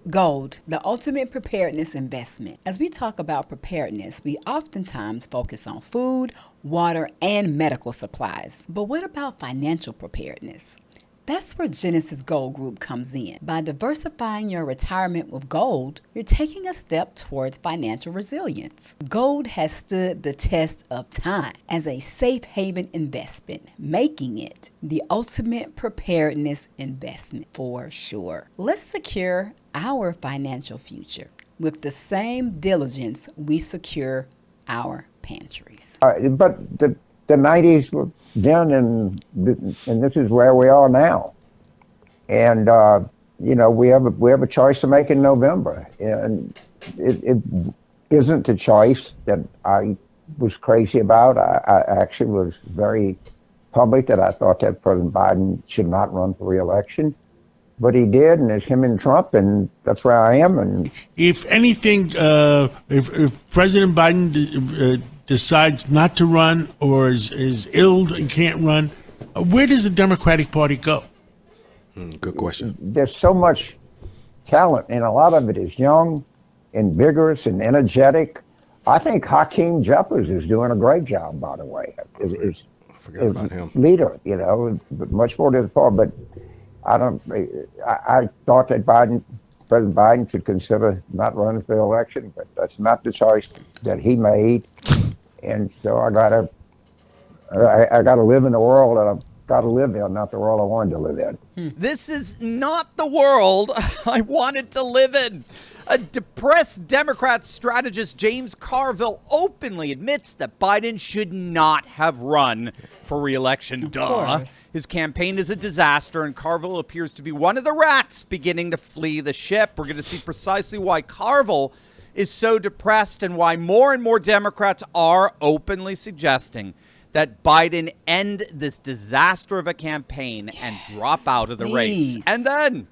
Gold, the ultimate preparedness investment. As we talk about preparedness, we oftentimes focus on food, water, and medical supplies. But what about financial preparedness? That's where Genesis Gold Group comes in. By diversifying your retirement with gold, you're taking a step towards financial resilience. Gold has stood the test of time as a safe haven investment, making it the ultimate preparedness investment for sure. Let's secure our financial future with the same diligence we secure our pantries. But the 90s were then, and this is where we are now. And we have a choice to make in November, and it isn't a choice that I was crazy about. I actually was very public that I thought that President Biden should not run for re-election. But he did, and it's him and Trump, and that's where I am. And if anything, if President Biden decides not to run or is ill and can't run, where does the Democratic Party go? Good question. There's so much talent, and a lot of it is young and vigorous and energetic. I think Hakeem Jeffries is doing a great job, by the way. I forgot about him. Leader, but much more to the far. But I thought that President Biden should consider not running for the election, but that's not the choice that he made. And so I gotta live in the world that I've got to live in, not the world I wanted to live in. This is not the world I wanted to live in. A depressed Democrat strategist, James Carville, openly admits that Biden should not have run for re-election. Duh. His campaign is a disaster, and Carville appears to be one of the rats beginning to flee the ship. We're going to see precisely why Carville is so depressed and why more and more Democrats are openly suggesting that Biden end this disaster of a campaign and drop out of the race. And then...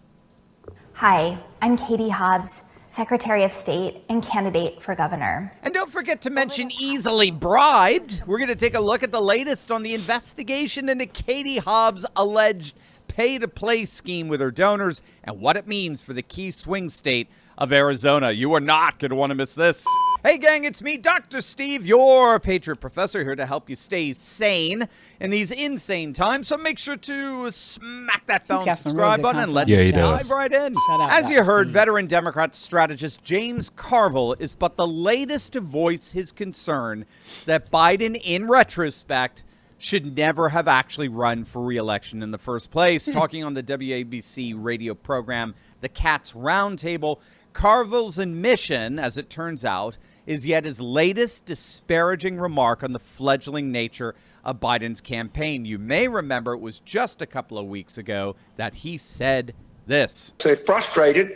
Hi, I'm Katie Hobbs, Secretary of State and candidate for governor. And don't forget to mention easily bribed. We're going to take a look at the latest on the investigation into Katie Hobbs' alleged pay-to-play scheme with her donors and what it means for the key swing state of Arizona. You are not going to want to miss this. Hey gang, it's me, Dr. Steve, your Patriot Professor, here to help you stay sane in these insane times. So make sure to smack that bell and subscribe button and let's dive right in. As you heard, veteran Democrat strategist James Carville is but the latest to voice his concern that Biden, in retrospect, should never have actually run for re-election in the first place. Talking on the WABC radio program, The Cats Roundtable, Carville's admission, as it turns out, is yet his latest disparaging remark on the fledgling nature of Biden's campaign. You may remember it was just a couple of weeks ago that he said this. So frustrated,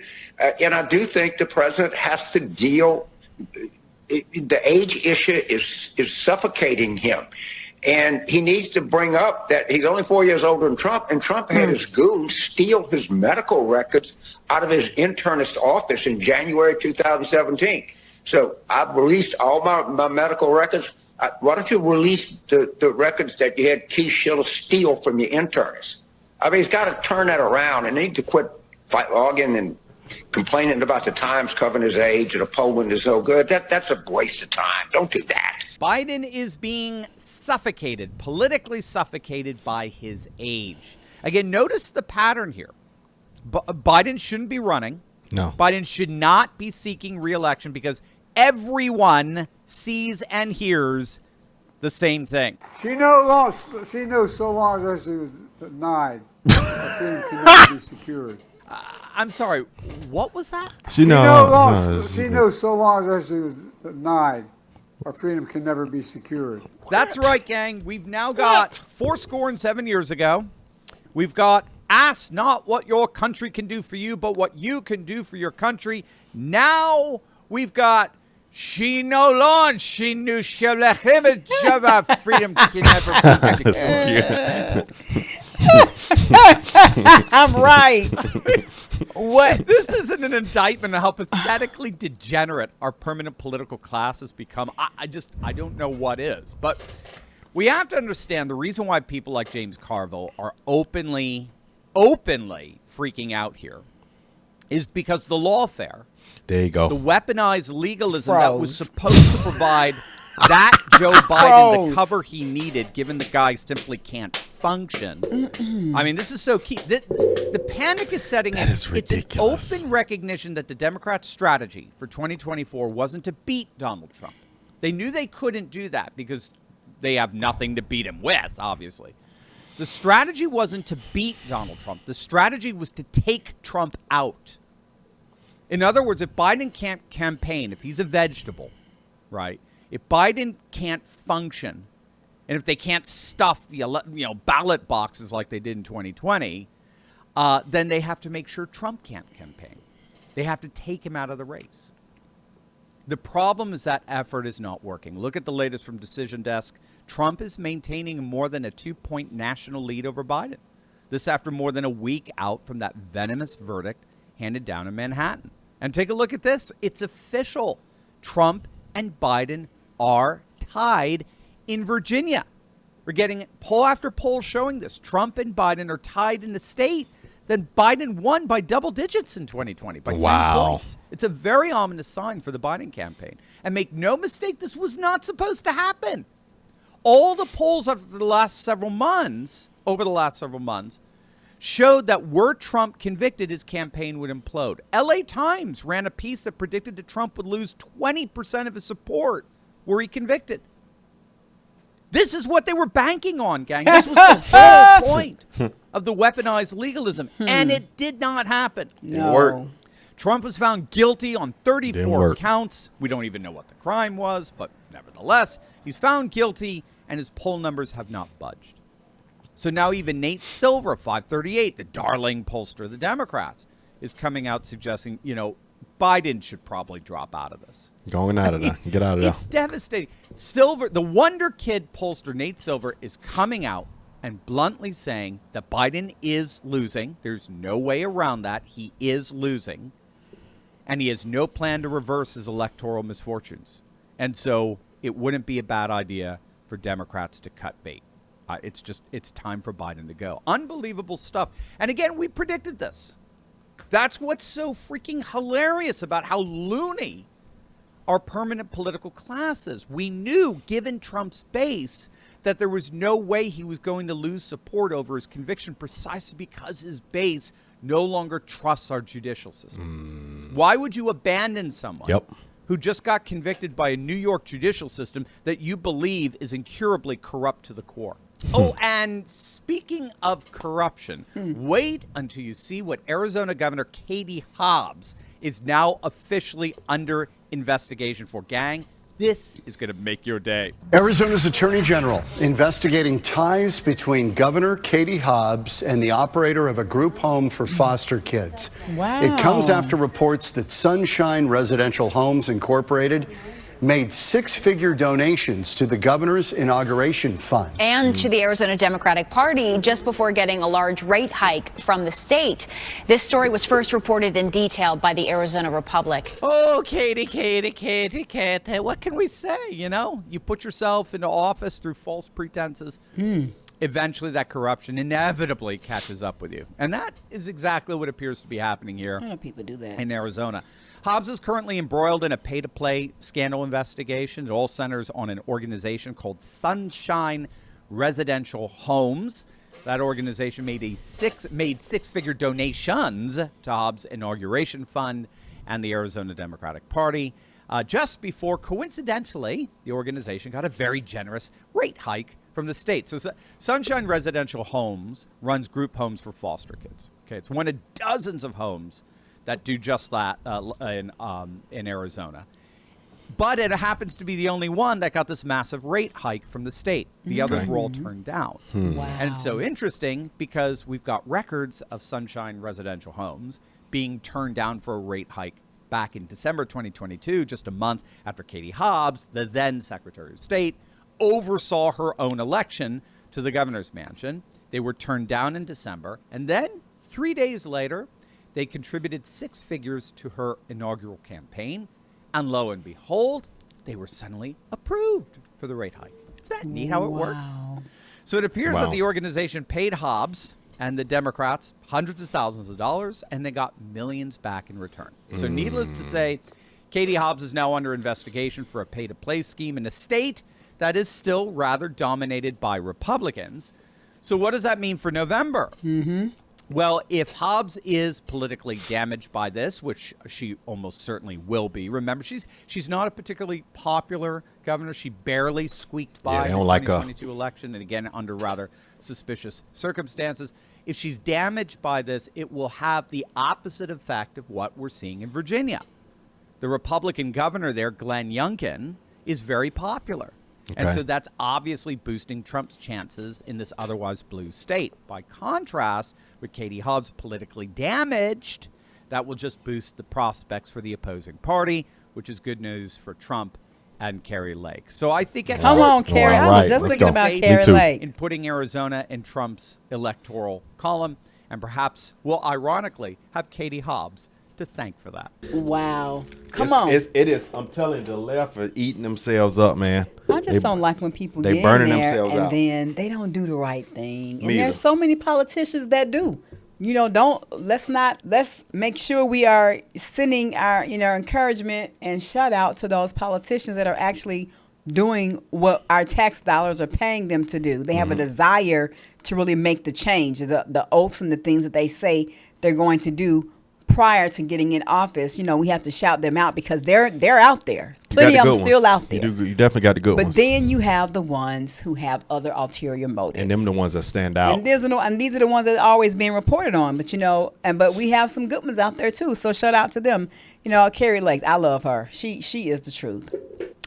and I do think the president has to deal. The age issue is suffocating him. And he needs to bring up that he's only 4 years older than Trump, and Trump had his goons steal his medical records out of his internist office in January 2017. So I've released all my medical records. Why don't you release the records that you had Keith Schiller steal from your internist? I mean, he's got to turn that around and need to quit logging and complaining about the Times covering his age and the polling is no good. That's a waste of time. Don't do that. Biden is being suffocated, politically suffocated by his age. Again, notice the pattern here. Biden shouldn't be running. No. Biden should not be seeking re-election because everyone sees and hears the same thing. She knows so long as she was denied, her freedom can never be secured. I'm sorry, what was that? She knows so long as she was denied, our freedom can never be secured. That's right, gang. We've now got 7 years ago. We've got ask not what your country can do for you, but what you can do for your country. Now we've got she no longer she knew freedom can never be secured. I'm right. What? This isn't an indictment on how pathetically degenerate our permanent political class has become. I don't know what is. But we have to understand the reason why people like James Carville are openly freaking out here is because the lawfare, There you go. the weaponized legalism that was supposed to provide that Joe Biden the cover he needed, given the guy simply can't function. I mean, this is so key. The panic is setting in. That is ridiculous. It's an open recognition that the Democrats' strategy for 2024 wasn't to beat Donald Trump. They knew they couldn't do that because they have nothing to beat him with, obviously. The strategy wasn't to beat Donald Trump. The strategy was to take Trump out. In other words, if Biden can't campaign, if he's a vegetable, right? If Biden can't function, and if they can't stuff the ballot boxes like they did in 2020, then they have to make sure Trump can't campaign. They have to take him out of the race. The problem is that effort is not working. Look at the latest from Decision Desk. Trump is maintaining more than a 2-point national lead over Biden. This after more than a week out from that venomous verdict handed down in Manhattan. And take a look at this. It's official. Trump and Biden are tied in Virginia. We're getting poll after poll showing this. Trump and Biden are tied in the state. Then Biden won by double digits in 2020, by 10 points. It's a very ominous sign for the Biden campaign. And make no mistake, this was not supposed to happen. All the polls over the last several months, showed that were Trump convicted, his campaign would implode. LA Times ran a piece that predicted that Trump would lose 20% of his support were he convicted. This is what they were banking on, gang. This was the whole point of the weaponized legalism. And it did not happen. Didn't work. Trump was found guilty on 34 counts. We don't even know what the crime was, but nevertheless, he's found guilty, and his poll numbers have not budged. So now even Nate Silver, 538, the darling pollster of the Democrats, is coming out suggesting, Biden should probably drop out of this. Going out of there. Get out of there. It's devastating. Silver, the Wonder Kid pollster, Nate Silver, is coming out and bluntly saying that Biden is losing. There's no way around that. He is losing. And he has no plan to reverse his electoral misfortunes. And so it wouldn't be a bad idea for Democrats to cut bait. It's time for Biden to go. Unbelievable stuff. And again, we predicted this. That's what's so freaking hilarious about how loony our permanent political class is. We knew, given Trump's base, that there was no way he was going to lose support over his conviction precisely because his base no longer trusts our judicial system. Why would you abandon someone who just got convicted by a New York judicial system that you believe is incurably corrupt to the core? Oh, and speaking of corruption, wait until you see what Arizona Governor Katie Hobbs is now officially under investigation for. Gang, this is going to make your day. Arizona's Attorney General investigating ties between Governor Katie Hobbs and the operator of a group home for foster kids. Wow. It comes after reports that Sunshine Residential Homes Incorporated made six-figure donations to the governor's inauguration fund. And to the Arizona Democratic Party just before getting a large rate hike from the state. This story was first reported in detail by the Arizona Republic. Oh, Katie, what can we say? You put yourself into office through false pretenses. Eventually that corruption inevitably catches up with you. And that is exactly what appears to be happening here. I know people do that. In Arizona. Hobbs is currently embroiled in a pay-to-play scandal investigation. It all centers on an organization called Sunshine Residential Homes. That organization made six-figure donations to Hobbs' inauguration fund and the Arizona Democratic Party. Just before, coincidentally, the organization got a very generous rate hike from the state. So Sunshine Residential Homes runs group homes for foster kids. Okay, it's one of dozens of homes that do just that in Arizona. But it happens to be the only one that got this massive rate hike from the state. The others were all turned down. Wow. And it's so interesting because we've got records of Sunshine Residential Homes being turned down for a rate hike back in December 2022, just a month after Katie Hobbs, the then Secretary of State, oversaw her own election to the governor's mansion. They were turned down in December. And then 3 days later, they contributed six figures to her inaugural campaign, and lo and behold, they were suddenly approved for the rate hike. Is that neat how it works? So it appears that the organization paid Hobbs and the Democrats hundreds of thousands of dollars, and they got millions back in return. So needless to say, Katie Hobbs is now under investigation for a pay-to-play scheme in a state that is still rather dominated by Republicans. So what does that mean for November? Well, if Hobbs is politically damaged by this, which she almost certainly will be, remember, she's not a particularly popular governor. She barely squeaked by in the 2022 election, and again, under rather suspicious circumstances. If she's damaged by this, it will have the opposite effect of what we're seeing in Virginia. The Republican governor there, Glenn Youngkin, is very popular. And so that's obviously boosting Trump's chances in this otherwise blue state. By contrast, with Katie Hobbs politically damaged, that will just boost the prospects for the opposing party, which is good news for Trump and Carrie Lake. So I think at Come on, Carrie. I was just thinking about Carrie Lake. In putting Arizona in Trump's electoral column, and perhaps will ironically have Katie Hobbs to thank for that. Wow. Come on. It is. I'm telling you, the left are eating themselves up, man. I just don't like when people get burning in there themselves and out. then they don't do the right thing. And Me there's either. so many politicians that do. Let's make sure we are sending our, encouragement and shout out to those politicians that are actually doing what our tax dollars are paying them to do. They have a desire to really make the change, the oaths and the things that they say they're going to do prior to getting in office. We have to shout them out because they're out there. Plenty of them still out there. You definitely got the good ones. But then you have the ones who have other ulterior motives. And them the ones that stand out. And these are the ones that are always being reported on. But but we have some good ones out there too. So shout out to them. Carrie Lake, I love her. She is the truth.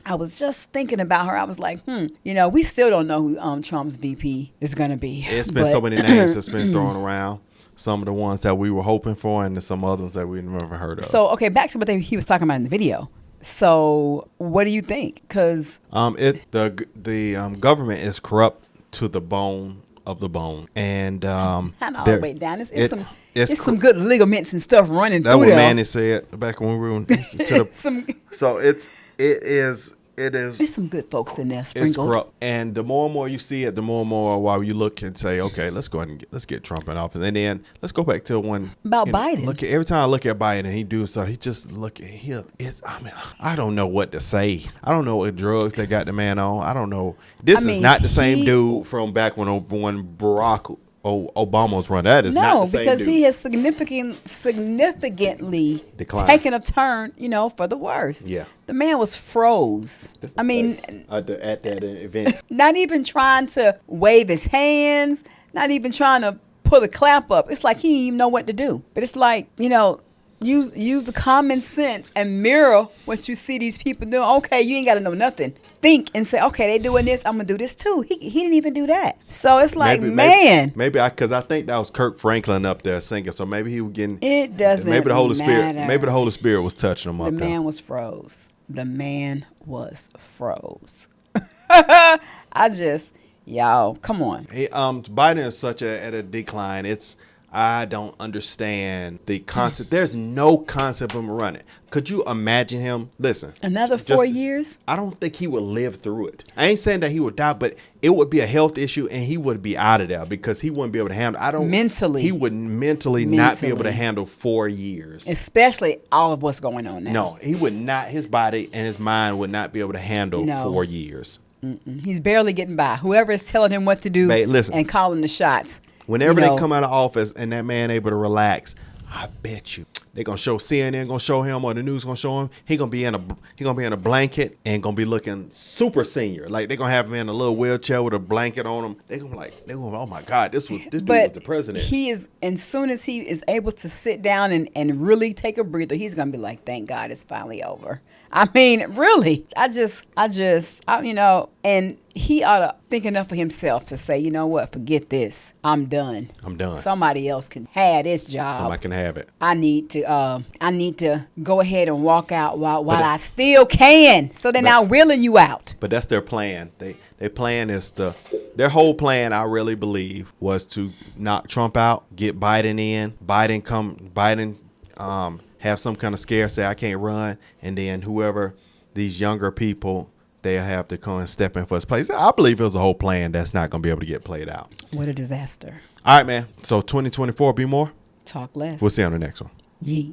I was just thinking about her. I was like, we still don't know who Trump's VP is going to be. It's been so many names that's been thrown around. Some of the ones that we were hoping for, and some others that we never heard of. So, okay, back to what he was talking about in the video. So, what do you think? Because the government is corrupt to the bone of the bone, and not all the way down. It's some cor- good ligaments and stuff running That's through what there. Manny said back when we were to the. So it is. There's some good folks in there It's sprinkled. corrupt, and the more and more you see it, the more and more while you look and say, okay, let's go ahead and let's get Trump in office, and then let's go back to when about Biden. Every time I look at Biden, and he do so, he just look at I don't know what to say. I don't know what drugs they got the man on. I don't know. This is not the same dude from back when Barack Obama was running. That is not the same because dude. he has significantly Declined. taken a turn, for the worse. Yeah. The man was froze. At that event. Not even trying to wave his hands, not even trying to put a clap up. It's like he didn't even know what to do. But it's like, use the common sense and mirror what you see these people doing. Okay, you ain't got to know nothing. Think and say, okay, they doing this, I'm going to do this too. He didn't even do that. So it's like, maybe because I think that was Kirk Franklin up there singing. So maybe he was getting. It doesn't Maybe the Holy matter. Spirit. Maybe the Holy Spirit was touching him up there. The man was froze. Y'all, come on. Biden is such at a decline. I don't understand the concept. There's no concept of him running. Could you imagine him? Listen. Another 4 years? I don't think he would live through it. I ain't saying that he would die, but it would be a health issue, and he would be out of there because he wouldn't be able to handle. Mentally. He would mentally not be able to handle 4 years. Especially all of what's going on now. No, he would not. His body and his mind would not be able to handle 4 years. He's barely getting by. Whoever is telling him what to do and calling the shots. Whenever they come out of office and that man able to relax, I bet you they're gonna show CNN gonna show him or the news gonna show him. He gonna be in a blanket and gonna be looking super senior. Like they're gonna have him in a little wheelchair with a blanket on him. They're gonna oh my God, this dude was the president. He is, as soon as he is able to sit down and really take a breather, he's gonna be like, thank God it's finally over. I mean, really, and he ought to think enough of himself to say, you know what, forget this. I'm done. Somebody else can have this job. Somebody can have it. I need to go ahead and walk out while I still can. So they're not wheeling you out. But that's their plan. Their plan is their whole plan, I really believe, was to knock Trump out, get Biden in, Biden have some kind of scare, say I can't run, and then whoever these younger people they'll have to come and step in for his place. I believe it was a whole plan that's not going to be able to get played out. What a disaster. All right, man. So 2024 be more. Talk less. We'll see you on the next one. Yeet.